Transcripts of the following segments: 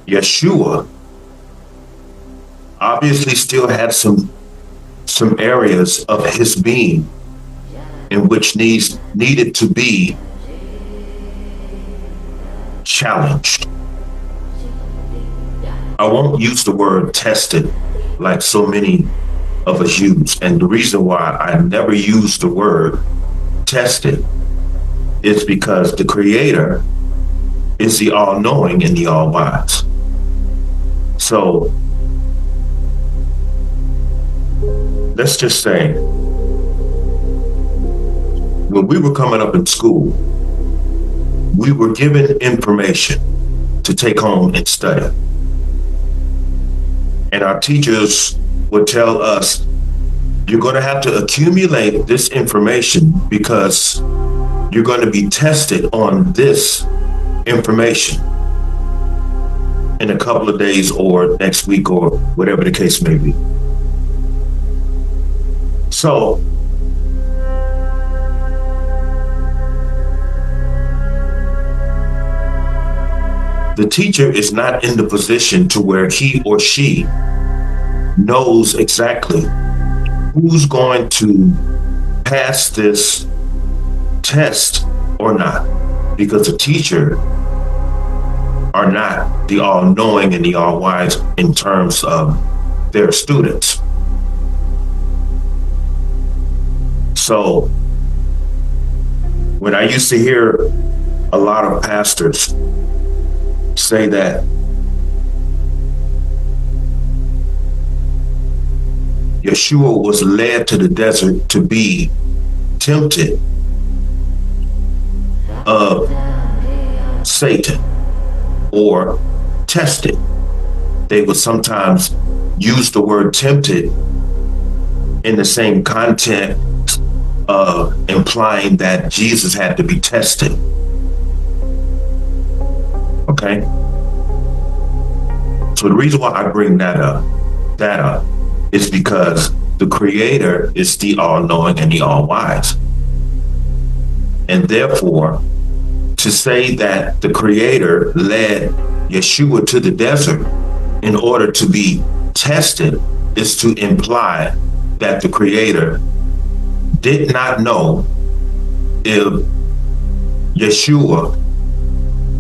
Yeshua obviously still had some areas of his being in which needed to be challenged. I won't use the word tested like so many of us use. And the reason why I never use the word tested is because the Creator is the all-knowing and the all-wise. So let's just say, when we were coming up in school, we were given information to take home and study. And our teachers would tell us, you're going to have to accumulate this information because you're going to be tested on this information in a couple of days or next week or whatever the case may be. So the teacher is not in the position to where he or she knows exactly who's going to pass this test or not, because the teacher are not the all-knowing and the all-wise in terms of their students. So when I used to hear a lot of pastors say that Yeshua was led to the desert to be tempted of Satan or tested, they would sometimes use the word tempted in the same content of implying that Jesus had to be tested. Okay? So the reason why I bring that up is because the Creator is the all-knowing and the all-wise. And therefore, to say that the Creator led Yeshua to the desert in order to be tested is to imply that the Creator did not know if Yeshua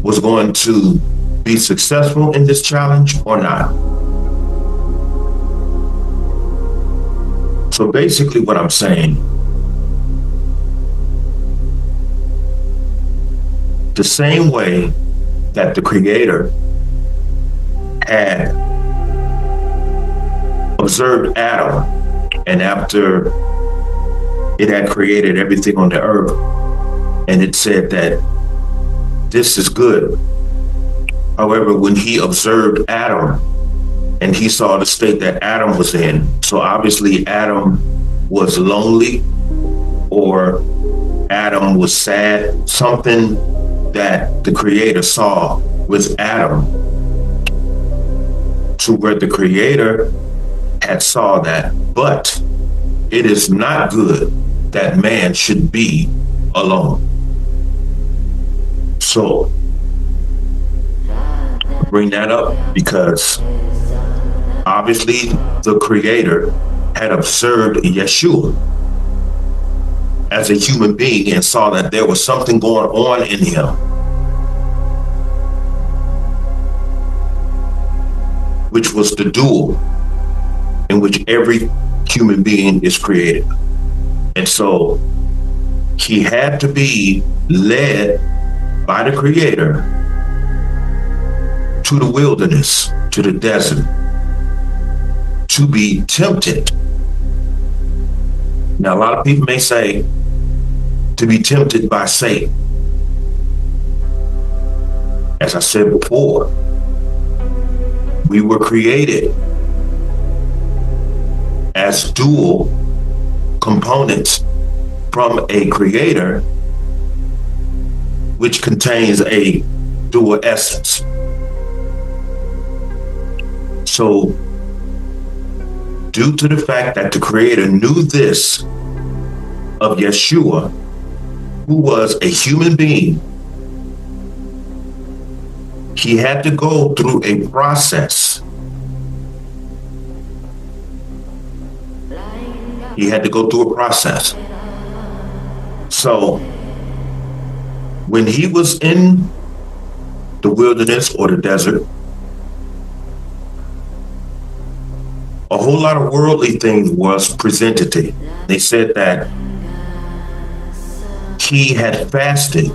was going to be successful in this challenge or not. So basically what I'm saying, the same way that the Creator had observed Adam, and after it had created everything on the earth, and it said that this is good. However, when he observed Adam and he saw the state that Adam was in, so obviously Adam was lonely or Adam was sad, something that the Creator saw with Adam, to where the Creator had saw that, but it is not good that man should be alone. So I bring that up because obviously the Creator had observed Yeshua as a human being and saw that there was something going on in him, which was the dual in which every human being is created. And so he had to be led by the Creator to the wilderness, to the desert, to be tempted. Now, a lot of people may say to be tempted by Satan. As I said before, we were created as dual components from a Creator, which contains a dual essence. So, due to the fact that the Creator knew this of Yeshua, who was a human being, He had to go through a process. He had to go through a process. So when he was in the wilderness or the desert, a whole lot of worldly things was presented to him. They said that he had fasted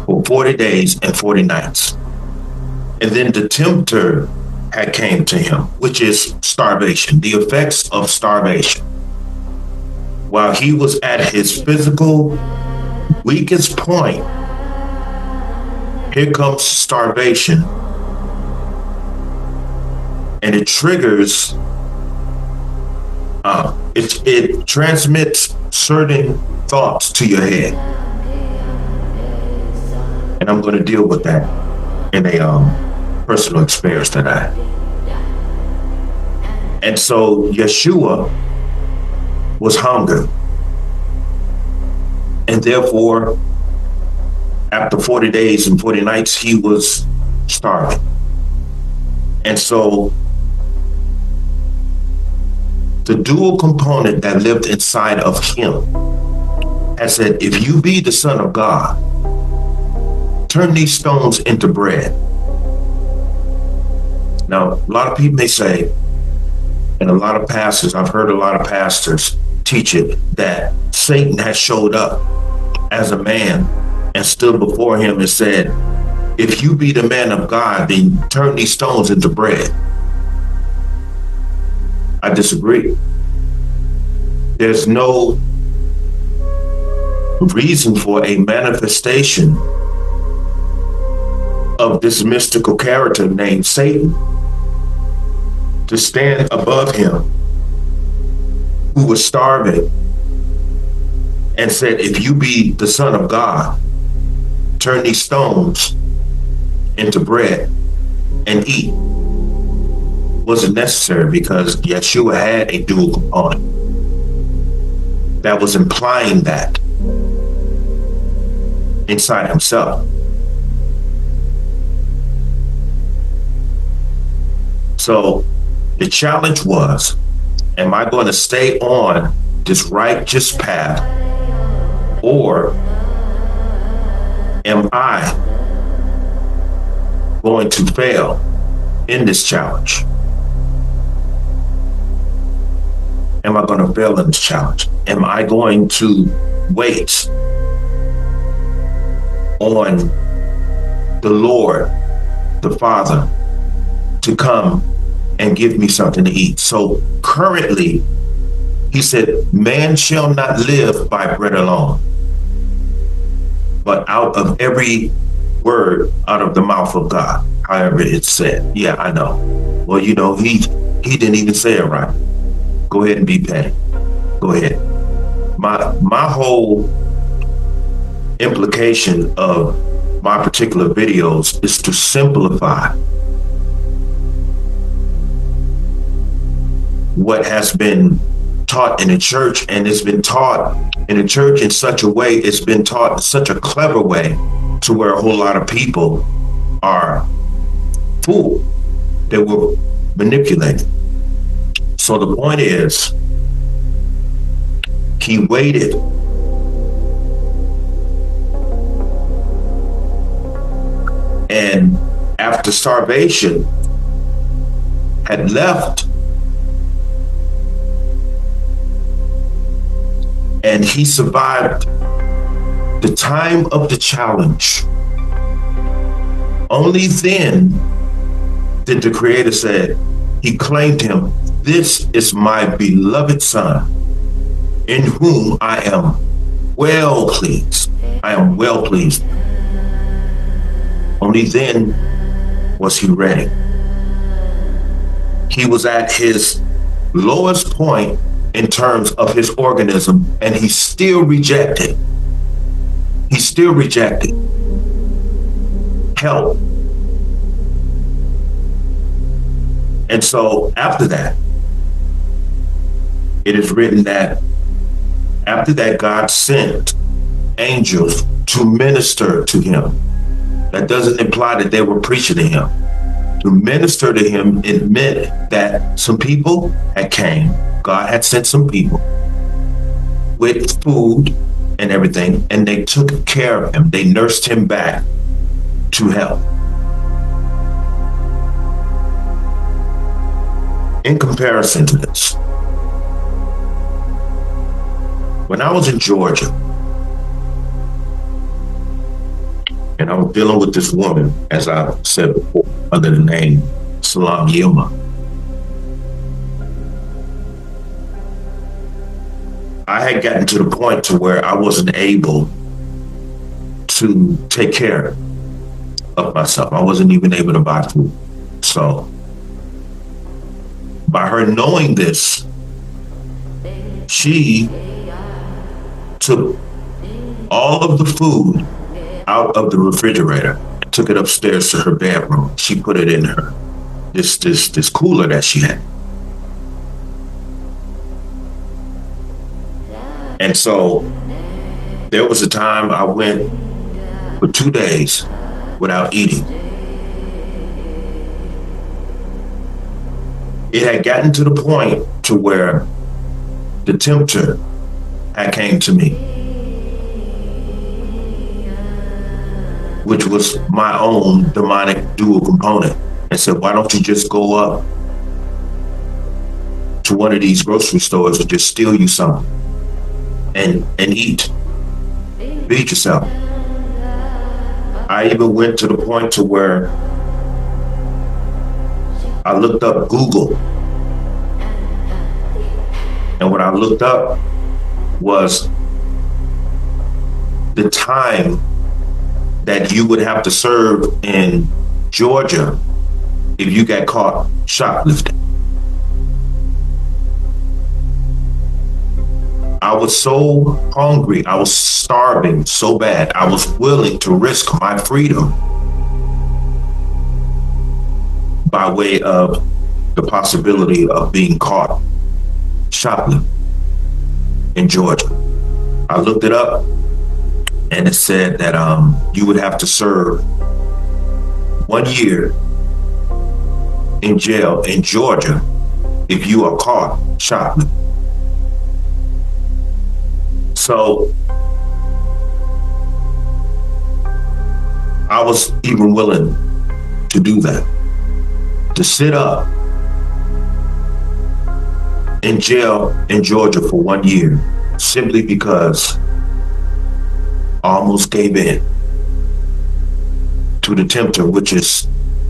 for 40 days and 40 nights. And then the tempter had came to him, which is starvation, the effects of starvation. While he was at his physical weakest point, here comes starvation. And it triggers, it transmits certain thoughts to your head. And I'm going to deal with that in a personal experience that I had. And so Yeshua was hungry. And therefore, after 40 days and 40 nights, he was starving. And so the dual component that lived inside of him had said, if you be the Son of God, turn these stones into bread. Now, a lot of people may say, and a lot of pastors, I've heard a lot of pastors teach it, that Satan has showed up as a man and stood before him and said, if you be the man of God, then turn these stones into bread. I disagree. There's no reason for a manifestation of this mystical character named Satan to stand above him, who was starving, and said, if you be the Son of God, turn these stones into bread and eat. Wasn't necessary, because Yeshua had a dual component that was implying that inside himself. So the challenge was, am I going to stay on this righteous path, or am I going to fail in this challenge? Am I going to fail in this challenge? Am I going to wait on the Lord, the Father, to come and give me something to eat? So currently, he said, man shall not live by bread alone, but out of every word out of the mouth of God, however it's said. Yeah, I know. Well, you know, he didn't even say it right. Go ahead and be petty. Go ahead. My whole implication of my particular videos is to simplify what has been taught in the church, and it's been taught in the church in such a way, it's been taught in such a clever way, to where a whole lot of people are fooled. They were manipulated. So the point is, he waited and after starvation had left, and he survived the time of the challenge, only then did the Creator said, he claimed him, this is my beloved Son, in whom I am well pleased. I am well pleased. Only then was he ready. He was at his lowest point in terms of his organism, and he still rejected. He still rejected help. And so after that, it is written that after that, God sent angels to minister to him. That doesn't imply that they were preaching to him. To minister to him, it meant that some people had came. God had sent some people with food and everything, and they took care of him. They nursed him back to health. In comparison to this, when I was in Georgia, and I was dealing with this woman, as I said before, under the name Salam Yilma. I had gotten to the point to where I wasn't able to take care of myself. I wasn't even able to buy food. So by her knowing this, she took all of the food out of the refrigerator, took it upstairs to her bedroom. She put it in her this cooler that she had. And so there was a time I went for 2 days without eating. It had gotten to the point to where the tempter had came to me, which was my own demonic dual component, and said, why don't you just go up to one of these grocery stores and just steal you something and eat, feed yourself. I even went to the point to where I looked up Google, and what I looked up was the time that you would have to serve in Georgia if you got caught shoplifting. I was so hungry, I was starving so bad, I was willing to risk my freedom by way of the possibility of being caught shoplifting in Georgia. I looked it up, and it said that you would have to serve 1 year in jail in Georgia if you are caught shoplifting. So I was even willing to do that, to sit up in jail in Georgia for 1 year, simply because I almost gave in to the tempter, which is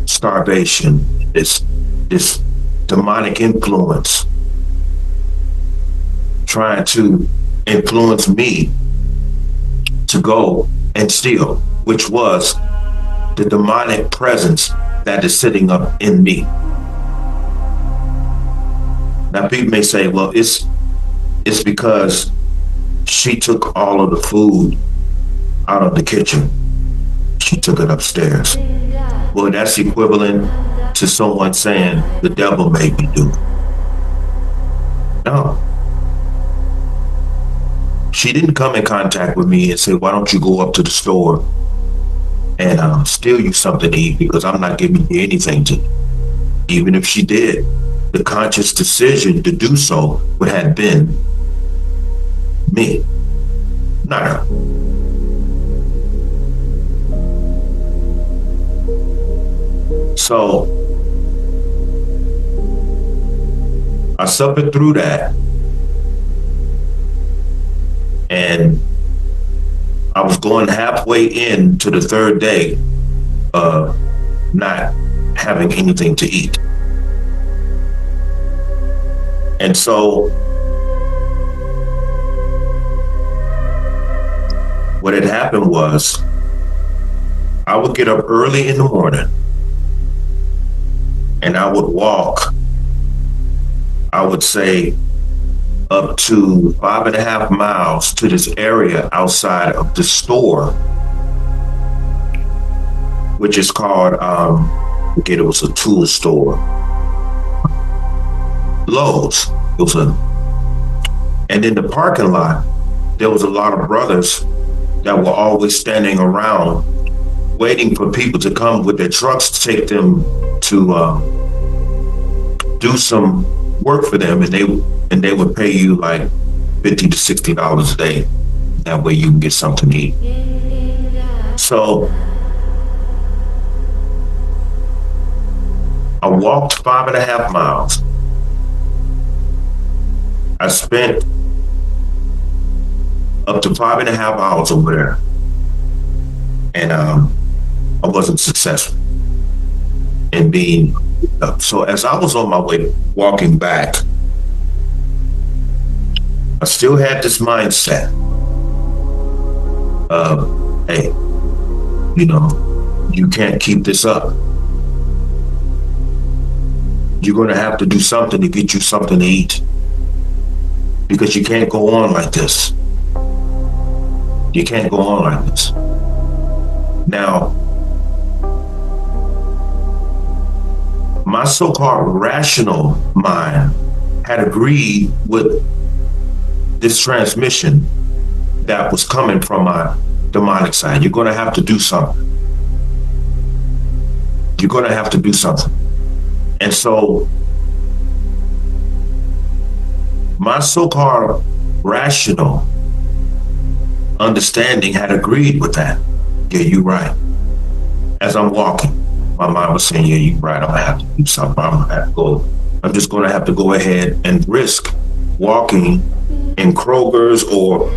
starvation, this demonic influence trying to influence me to go and steal, which was the demonic presence that is sitting up in me. Now, people may say, well, it's because she took all of the food out of the kitchen. She took it upstairs. Well, that's equivalent to someone saying the devil made me do it. No. She didn't come in contact with me and say, why don't you go up to the store and steal you something to eat, because I'm not giving you anything to eat. Even if she did, the conscious decision to do so would have been me, not her. So I suffered through that, and I was going halfway into the third day of not having anything to eat. And so what had happened was I would get up early in the morning and I would walk, I would say, up to 5.5 miles to this area outside of the store, which is called, it was a tool store, Lowe's. And in the parking lot, there was a lot of brothers that were always standing around waiting for people to come with their trucks to take them to do some work for them, and they would pay you like $50 to $60 a day. That way you can get something to eat. So I walked 5.5 miles. I spent up to 5.5 hours over there, and I wasn't successful in being up. So as I was on my way walking back, I still had this mindset of, hey, you can't keep this up. You're going to have to do something to get you something to eat, because you can't go on like this. You can't go on like this. Now, my so-called rational mind had agreed with this transmission that was coming from my demonic side. You're going to have to do something. You're going to have to do something. And so my so-called rational understanding had agreed with that. Yeah, you're right. As I'm walking, my mind was saying, yeah, you're right. I'm going to have to do something. I'm just going to have to go ahead and risk walking in Kroger's or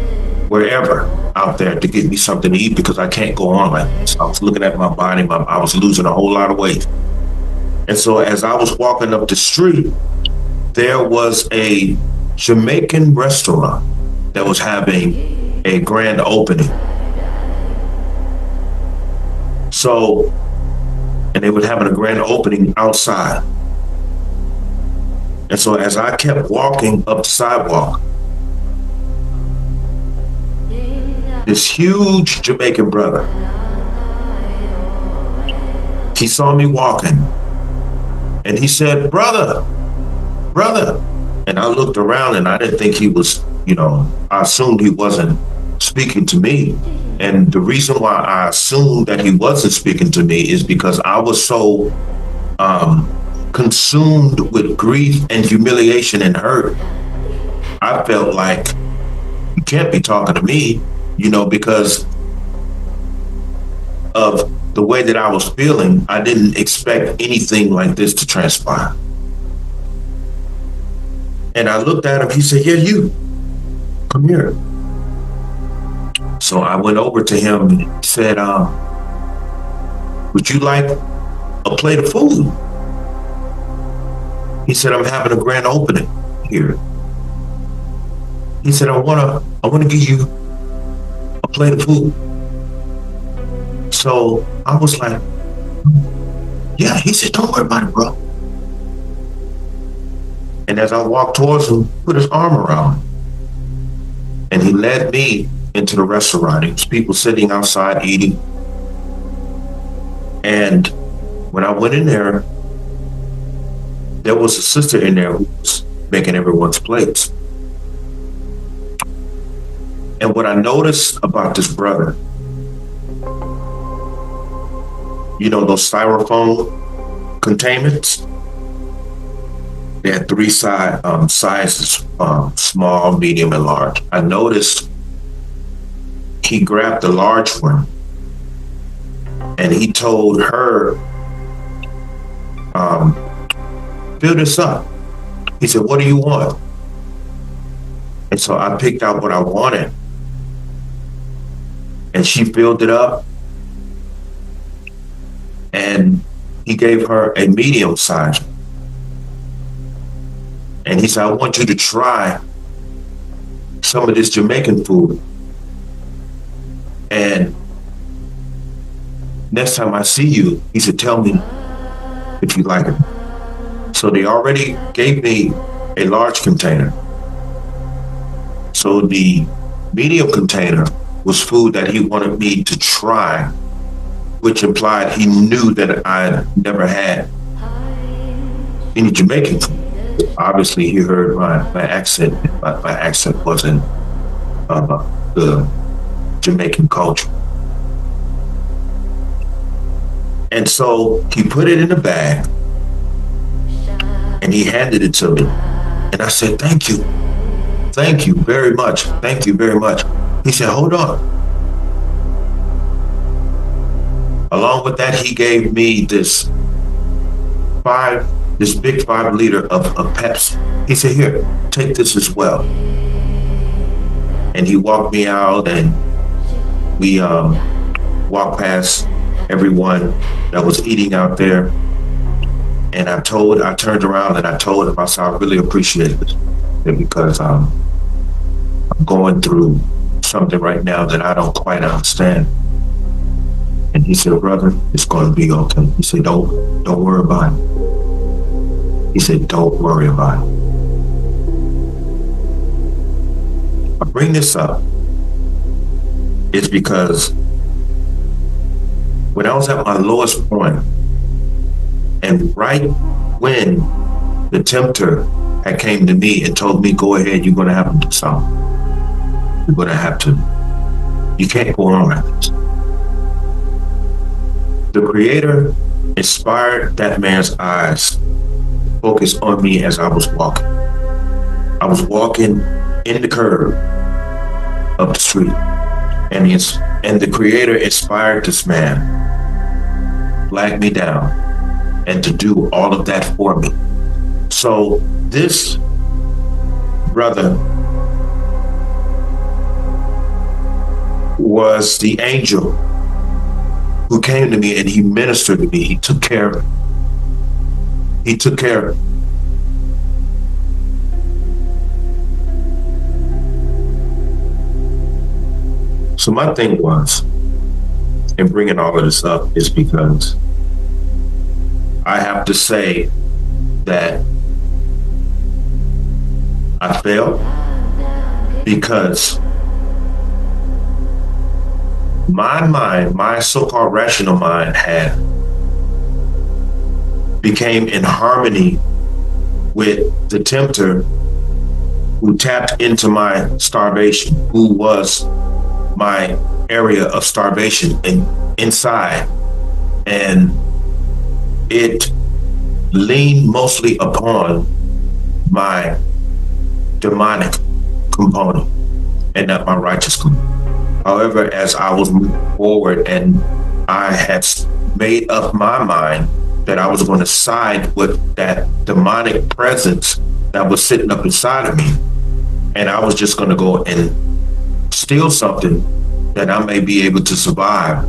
wherever out there to get me something to eat, because I can't go on like this. I was looking at my body. I was losing a whole lot of weight. And so as I was walking up the street, there was a Jamaican restaurant that was having a grand opening. So, and they were having a grand opening outside. And so as I kept walking up the sidewalk, this huge Jamaican brother, he saw me walking and he said, brother. And I looked around and I didn't think he was, I assumed he wasn't speaking to me. And the reason why I assumed that he wasn't speaking to me is because I was so consumed with grief and humiliation and hurt. I felt like, you can't be talking to me, because of the way that I was feeling. I didn't expect anything like this to transpire. And I looked at him, he said, yeah, you, come here. So I went over to him and said, would you like a plate of food? He said, I'm having a grand opening here. He said, I want to give you a plate of food. So I was like, yeah. He said, don't worry about it, bro. And as I walked towards him, put his arm around him. And he led me into the restaurant. There was people sitting outside eating. And when I went in there, there was a sister in there who was making everyone's plates. And what I noticed about this brother, those styrofoam containments, they had 3 sizes, small, medium, and large. I noticed he grabbed the large one and he told her, fill this up. He said, what do you want? And so I picked out what I wanted and she filled it up. And he gave her a medium size. And he said, I want you to try some of this Jamaican food. And next time I see you, he said, tell me if you like it. So they already gave me a large container. So the medium container was food that he wanted me to try, which implied he knew that I never had any Jamaican food. Obviously, he heard my accent. My accent wasn't the Jamaican culture. And so he put it in a bag and he handed it to me. And I said, thank you. Thank you very much. Thank you very much. He said, hold on. Along with that, he gave me this big 5 liter of Pepsi. He said, here, take this as well. And he walked me out and we walked past everyone that was eating out there. And I turned around and I told him, I said, I really appreciate it because I'm going through something right now that I don't quite understand. And he said, brother, it's going to be okay. He said, don't worry about it. He said, don't worry about it. I bring this up is because when I was at my lowest point, and right when the tempter had came to me and told me, go ahead, you're going to have to do something. You're going to have to. You can't go on like this. The Creator inspired that man's eyes focus on me as I was walking. I was walking in the curve of the street, and the Creator inspired this man, flagged me down, and to do all of that for me. So this brother was the angel who came to me and he ministered to me. He took care of it. He took care of it. So my thing was, in bringing all of this up, is because I have to say that I failed because my mind, my so-called rational mind, became in harmony with the tempter who tapped into my starvation, who was my area of starvation inside. And it leaned mostly upon my demonic component and not my righteous component. However, as I was moving forward and I had made up my mind that I was going to side with that demonic presence that was sitting up inside of me, and I was just going to go and steal something that I may be able to survive,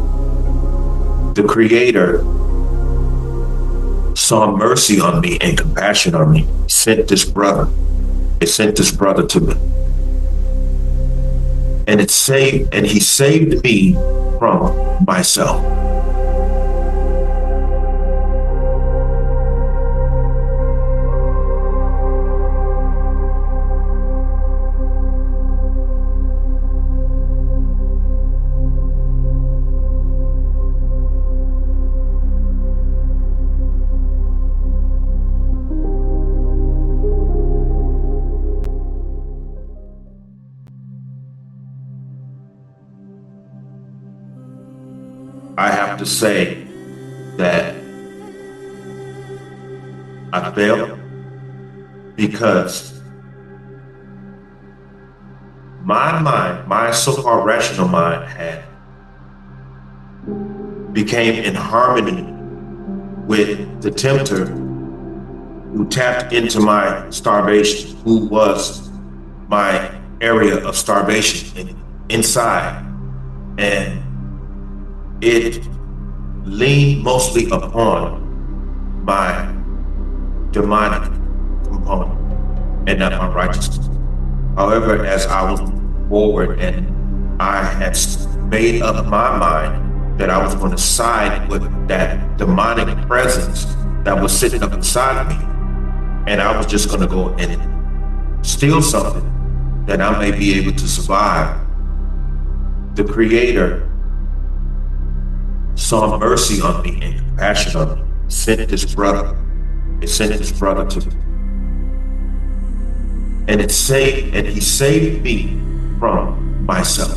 the Creator saw mercy on me and compassion on me. He sent this brother to me. And he saved me from myself. I have to say that I failed because my mind, my so-called rational mind, became in harmony with the tempter who tapped into my starvation, who was my area of starvation inside. And it leaned mostly upon my demonic component and not my righteousness. However, as I was moving forward and I had made up my mind that I was going to side with that demonic presence that was sitting up inside of me, and I was just going to go and steal something that I may be able to survive, the Creator saw mercy on me and compassion on me. Sent this brother to me. And he saved me from myself.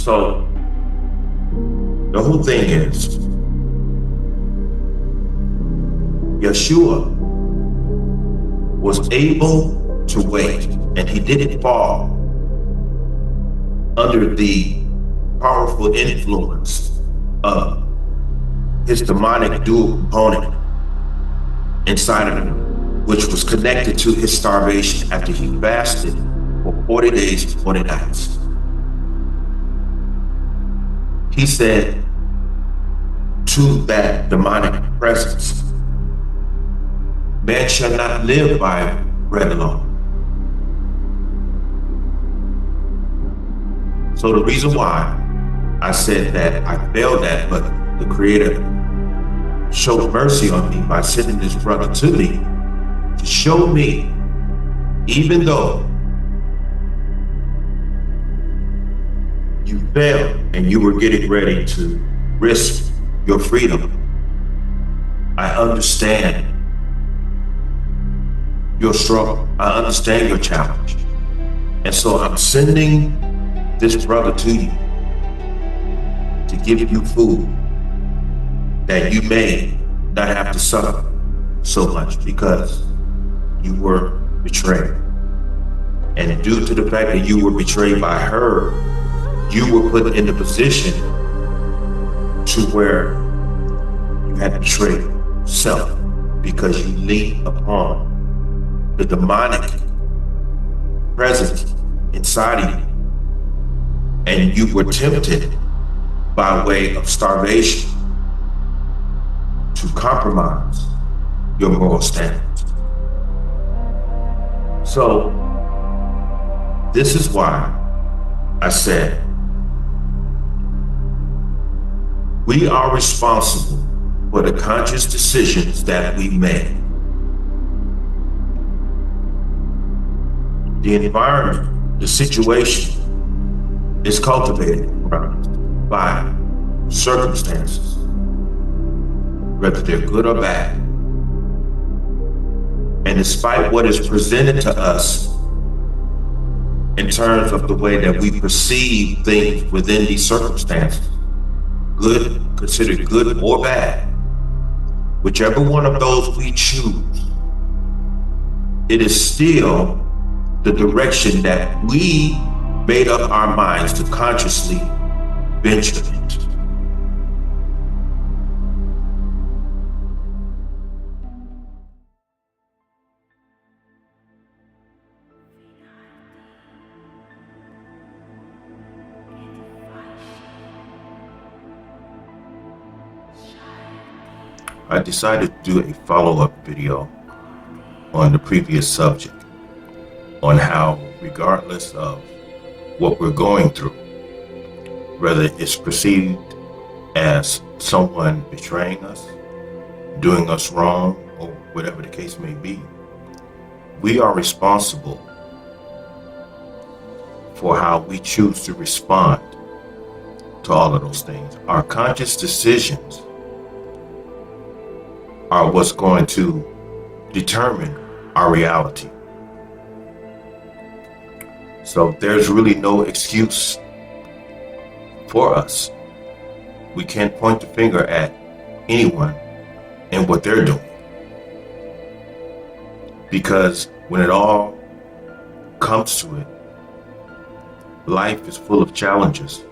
So the whole thing is, Yeshua was able to wait, and he didn't fall under the powerful influence of his demonic dual component inside of him, which was connected to his starvation after he fasted for 40 days and 40 nights. He said to that demonic presence, man shall not live by bread alone. So the reason why I said that I failed that, but the Creator showed mercy on me by sending this brother to me to show me, even though you failed and you were getting ready to risk your freedom, I understand your struggle. I understand your challenge. And so I'm sending this brother to you to give you food that you may not have to suffer so much because you were betrayed. And due to the fact that you were betrayed by her, you were put in the position to where you had to betray self because you leaned upon the demonic presence inside of you, and you were tempted by way of starvation to compromise your moral standards. So this is why I said we are responsible for the conscious decisions that we make. The environment, the situation is cultivated by circumstances, whether they're good or bad. And despite what is presented to us in terms of the way that we perceive things within these circumstances, good, considered good or bad, whichever one of those we choose, it is still the direction that we made up our minds to consciously venture into. I decided to do a follow-up video on the previous subject on how, regardless of what we're going through, whether it's perceived as someone betraying us, doing us wrong, or whatever the case may be, we are responsible for how we choose to respond to all of those things. Our conscious decisions are what's going to determine our reality. So there's really no excuse for us. We can't point the finger at anyone and what they're doing. Because when it all comes to it, life is full of challenges.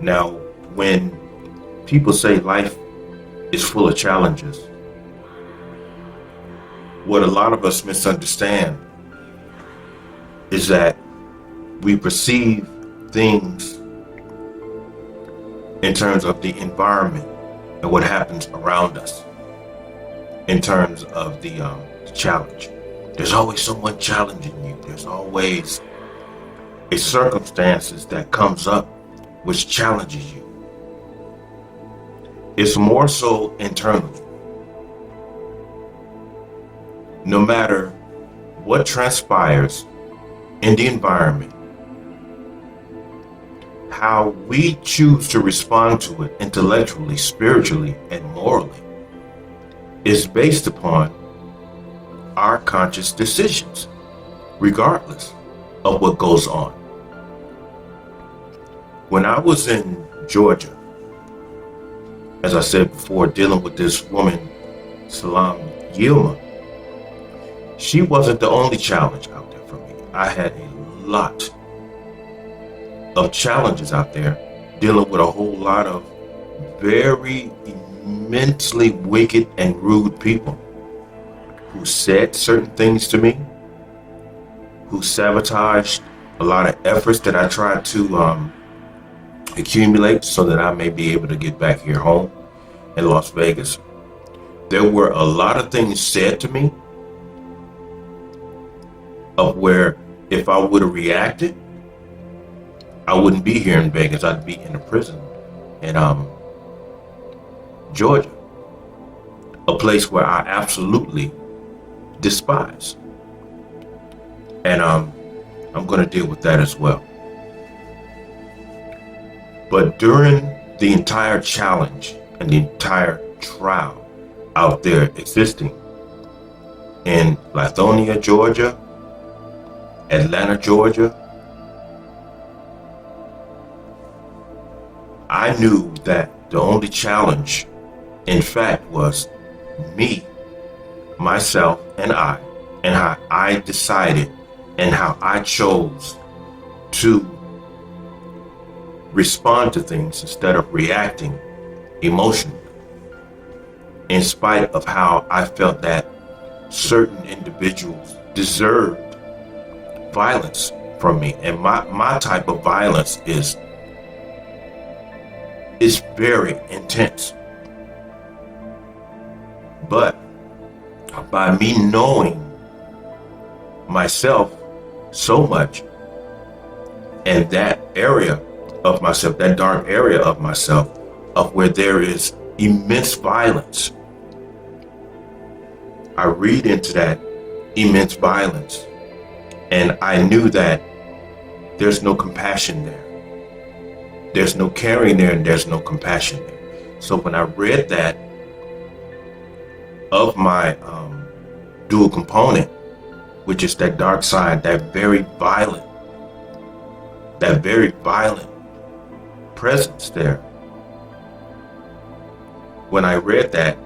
Now, when people say life is full of challenges, what a lot of us misunderstand is that we perceive things in terms of the environment and what happens around us in terms of the challenge. There's always someone challenging you. There's always a circumstances that comes up which challenges you. It's more so internal. No matter what transpires in the environment, how we choose to respond to it intellectually, spiritually, and morally is based upon our conscious decisions, regardless of what goes on. When I was in Georgia, as I said before, dealing with this woman, Salam Yilma, she wasn't the only challenge out there for me. I had a lot of challenges out there, dealing with a whole lot of very immensely wicked and rude people who said certain things to me, who sabotaged a lot of efforts that I tried to accumulate so that I may be able to get back here home in Las Vegas. There were a lot of things said to me of where if I would have reacted, I wouldn't be here in Vegas. I'd be in a prison in Georgia, a place where I absolutely despise. And I'm going to deal with that as well. But during the entire challenge and the entire trial out there existing in Lithonia, Georgia, Atlanta, Georgia, I knew that the only challenge, in fact, was me, myself, and how I decided and how I chose to respond to things instead of reacting emotionally, in spite of how I felt that certain individuals deserved violence from me. And my type of violence is very intense. But by me knowing myself so much, and that area of myself, that dark area of myself, of where there is immense violence, I read into that immense violence, and I knew that there's no compassion there. There's no caring there, and there's no compassion there. So when I read that of my dual component, which is that dark side, that very violent presence there, when I read that,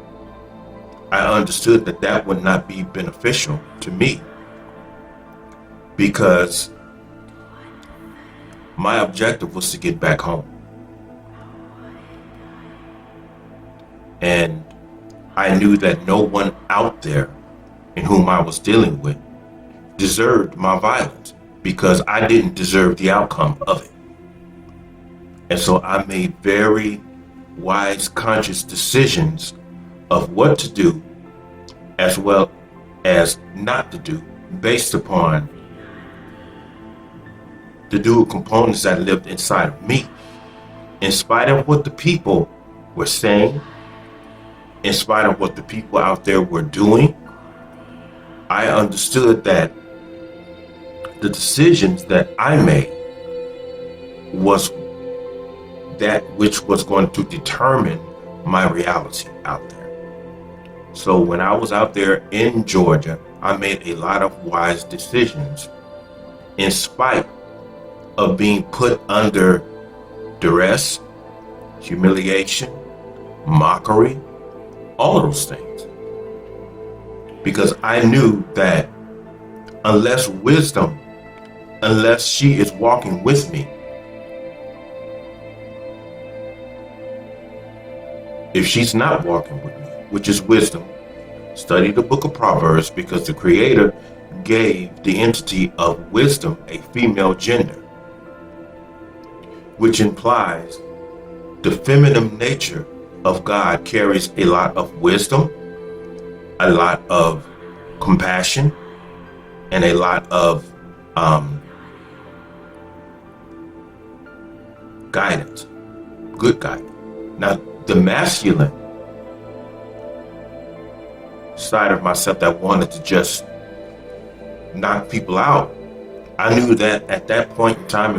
I understood that that would not be beneficial to me, because my objective was to get back home. And I knew that no one out there in whom I was dealing with deserved my violence, because I didn't deserve the outcome of it. And so I made very wise, conscious decisions of what to do as well as not to do, based upon the dual components that lived inside of me. In spite of what the people were saying, in spite of what the people out there were doing, I understood that the decisions that I made was that which was going to determine my reality out there. So when I was out there in Georgia, I made a lot of wise decisions in spite of being put under duress, humiliation, mockery, all of those things. Because I knew that unless she is walking with me, if she's not walking with me, which is wisdom, study the book of Proverbs, because the Creator gave the entity of wisdom a female gender, which implies the feminine nature of God carries a lot of wisdom, a lot of compassion, and a lot of guidance, good guidance. Now, the masculine side of myself that wanted to just knock people out, I knew that at that point in time,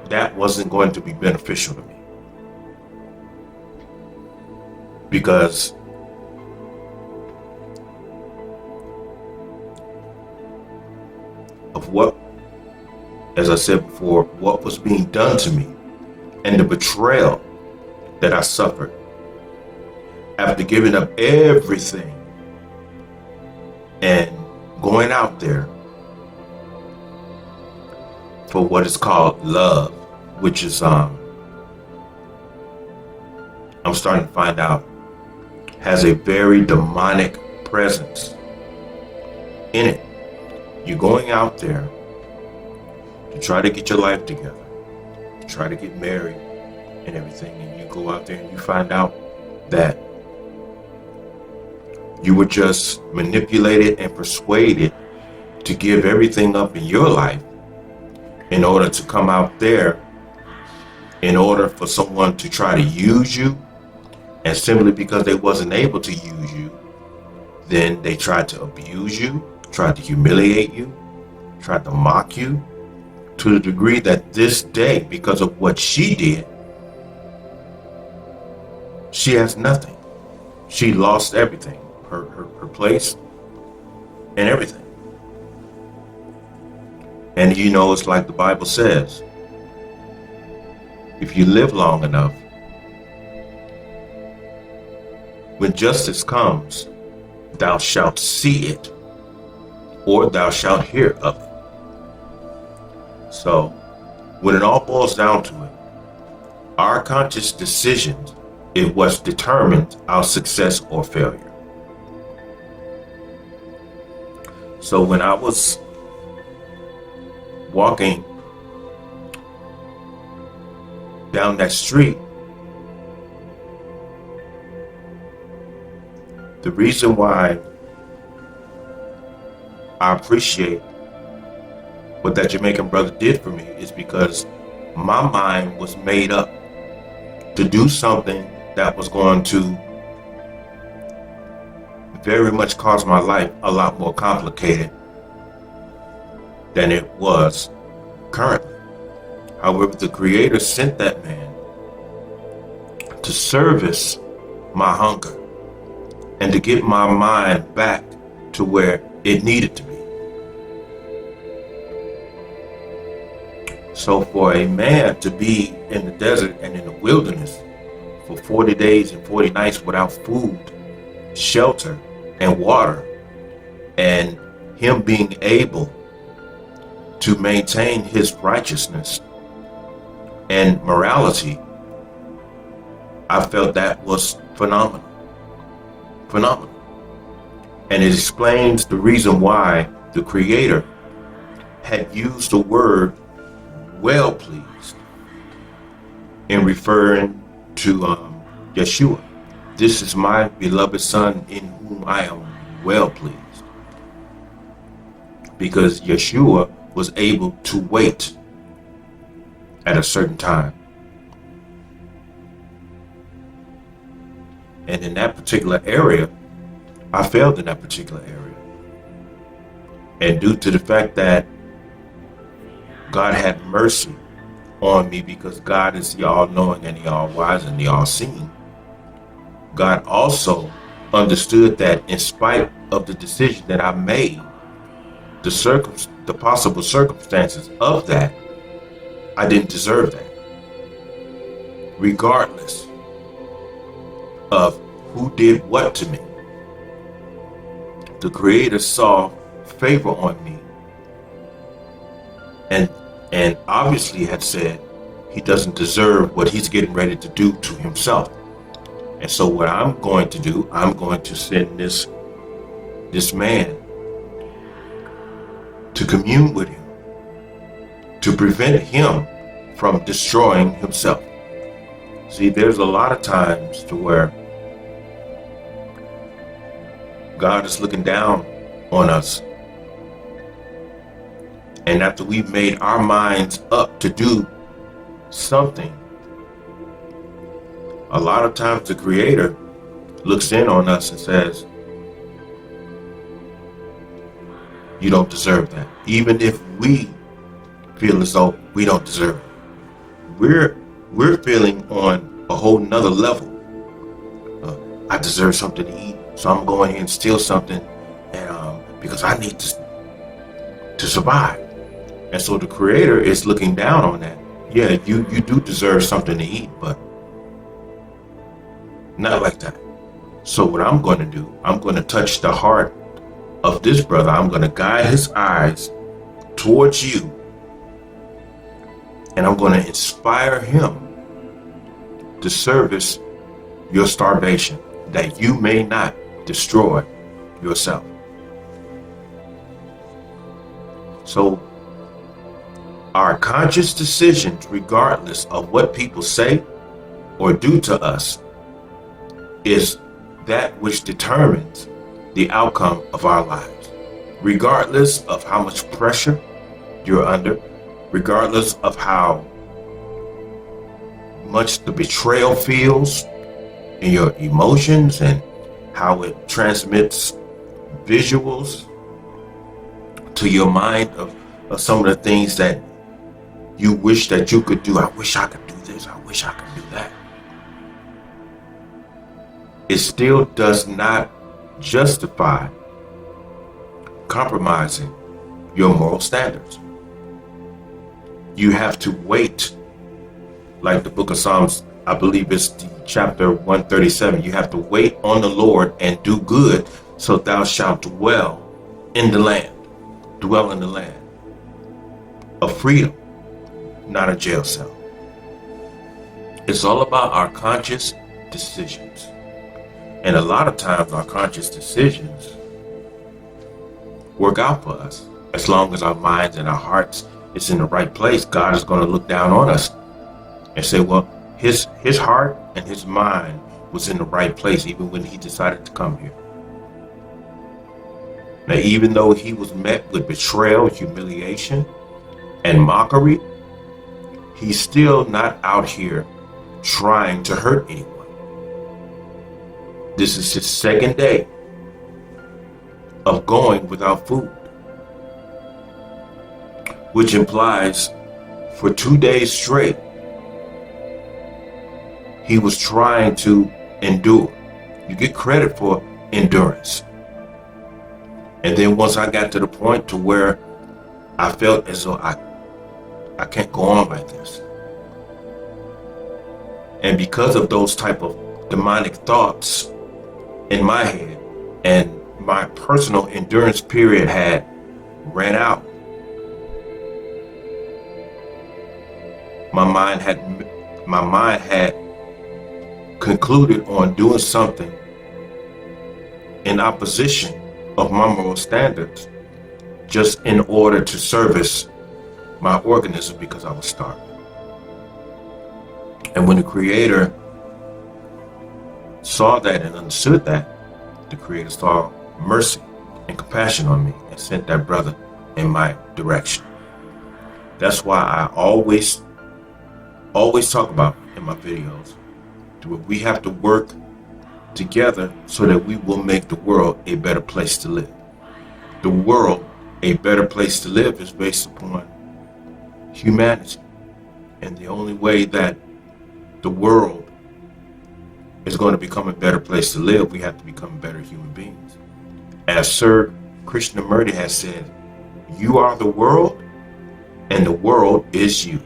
that wasn't going to be beneficial to me, because of what, as I said before, what was being done to me and the betrayal that I suffered after giving up everything and going out there for what is called love, which is I'm starting to find out has a very demonic presence in it. You're going out there to try to get your life together, to try to get married and everything, and you go out there and you find out that you were just manipulated and persuaded to give everything up in your life in order to come out there, in order for someone to try to use you, and simply because they wasn't able to use you, then they tried to abuse you, tried to humiliate you, tried to mock you, to the degree that this day, because of what she did, she has nothing. She lost everything, her place and everything. And you know, it's like the Bible says, if you live long enough, when justice comes, thou shalt see it, or thou shalt hear of it. So, when it all boils down to it, our conscious decisions is what determines our success or failure. So when I was walking down that street, the reason why I appreciate what that Jamaican brother did for me is because my mind was made up to do something that was going to very much cause my life a lot more complicated than it was currently. However, the Creator sent that man to service my hunger and to get my mind back to where it needed to be. So for a man to be in the desert and in the wilderness for 40 days and 40 nights without food, shelter, and water, and him being able to maintain his righteousness and morality, I felt that was phenomenal. Phenomenal. And it explains the reason why the Creator had used the word well pleased in referring to Yeshua. This is my beloved Son in whom I am well pleased. Because Yeshua was able to wait at a certain time. And in that particular area, I failed in that particular area. And due to the fact that God had mercy on me, because God is the all-knowing and the all-wise and the all-seeing, God also understood that in spite of the decision that I made, the possible circumstances of that, I didn't deserve that. Regardless of who did what to me, the Creator saw favor on me and obviously had said he doesn't deserve what he's getting ready to do to himself. And so what I'm going to do, I'm going to send this man to commune with him, to prevent him from destroying himself. See, there's a lot of times to where God is looking down on us. And after we've made our minds up to do something, a lot of times the Creator looks in on us and says, you don't deserve that. Even if we feel as though we don't deserve it. We're feeling on a whole nother level. I deserve something to eat, so I'm going here and steal something, and because I need to survive. And so the Creator is looking down on that yeah, you do deserve something to eat, but not like that. So what I'm going to do, I'm going to touch the heart of this brother. I'm going to guide his eyes towards you, and I'm going to inspire him to service your starvation, that you may not destroy yourself. So our conscious decisions, regardless of what people say or do to us, is that which determines the outcome of our lives. Regardless of how much pressure you're under, regardless of how much the betrayal feels in your emotions and how it transmits visuals to your mind of some of the things that you wish that you could do. I wish I could do this. I wish I could do that. It still does not justify compromising your moral standards. You have to wait, like the book of Psalms, I believe it's chapter 137. You have to wait on the Lord and do good, so thou shalt dwell in the land. Dwell in the land of freedom, not a jail cell. It's all about our conscious decisions. And a lot of times our conscious decisions work out for us. As long as our minds and our hearts is in the right place, God is going to look down on us and say, well, his heart and his mind was in the right place even when he decided to come here. Now, even though he was met with betrayal, humiliation, and mockery, he's still not out here trying to hurt anyone. This is his second day of going without food, which implies for 2 days straight, he was trying to endure. You get credit for endurance. And then once I got to the point to where I felt as though I can't go on like this. And because of those type of demonic thoughts in my head, and my personal endurance period had ran out, my mind had concluded on doing something in opposition of my moral standards, just in order to service my organism, because I was starving. And when the Creator saw that and understood that, the Creator saw mercy and compassion on me and sent that brother in my direction. That's why I always talk about in my videos, we have to work together so that we will make the world a better place to live. The world, a better place to live, is based upon humanity. And the only way that the world is going to become a better place to live, we have to become better human beings. As Sir Krishnamurti has said, you are the world and the world is you.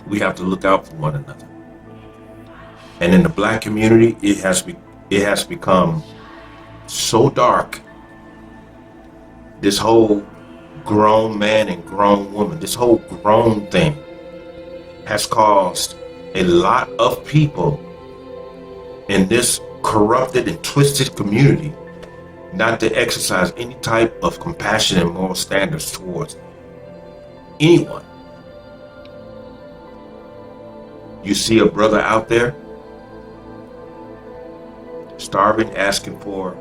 We have to look out for one another. And in the Black community, it has become so dark. This whole grown man and grown woman, this whole grown thing has caused a lot of people in this corrupted and twisted community not to exercise any type of compassion and moral standards towards anyone. You see a brother out there starving, asking for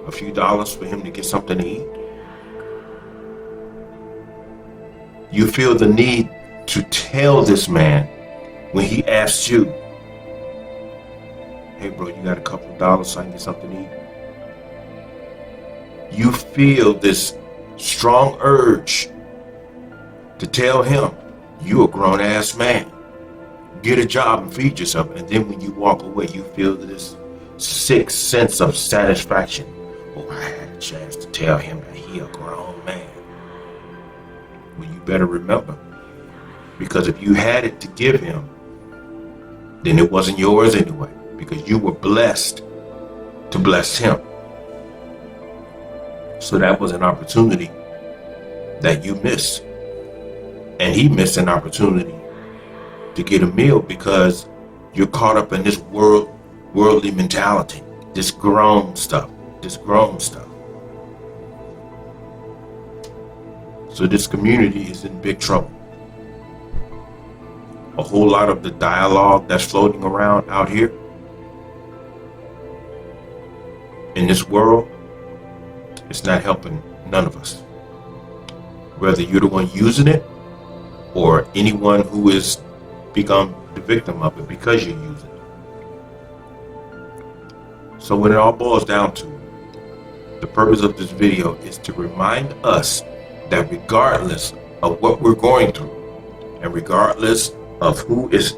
a few dollars for him to get something to eat. You feel the need to tell this man when he asks you, hey bro, you got a couple of dollars so I can get something to eat? You feel this strong urge to tell him, you a grown ass man, get a job and feed yourself. And then when you walk away, you feel this sick sense of satisfaction. Oh, I had a chance to tell him that he a grown man. Well, you better remember, Because if you had it to give him, then it wasn't yours anyway, because you were blessed to bless him. So that was an opportunity that you missed. And he missed an opportunity to get a meal because you're caught up in this worldly mentality, this grown stuff. So this community is in big trouble. A whole lot of the dialogue that's floating around out here in this world, it's not helping none of us. Whether you're the one using it or anyone who is become the victim of it because you're using it. So when it all boils down to, the purpose of this video is to remind us that regardless of what we're going through, and regardless of who is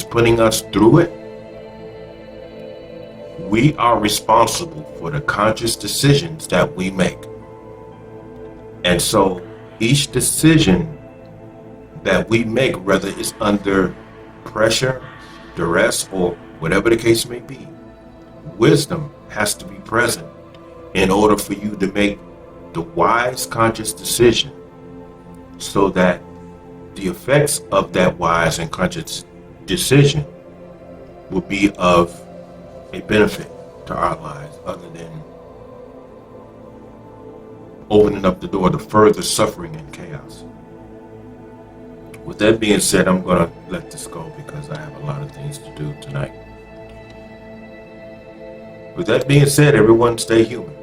putting us through it, we are responsible for the conscious decisions that we make. And so each decision that we make, whether it's under pressure, duress, or whatever the case may be, wisdom has to be present in order for you to make the wise, conscious decision, so that the effects of that wise and conscious decision will be of a benefit to our lives, other than opening up the door to further suffering and chaos. With that being said, I'm going to let this go because I have a lot of things to do tonight. With that being said, everyone stay human.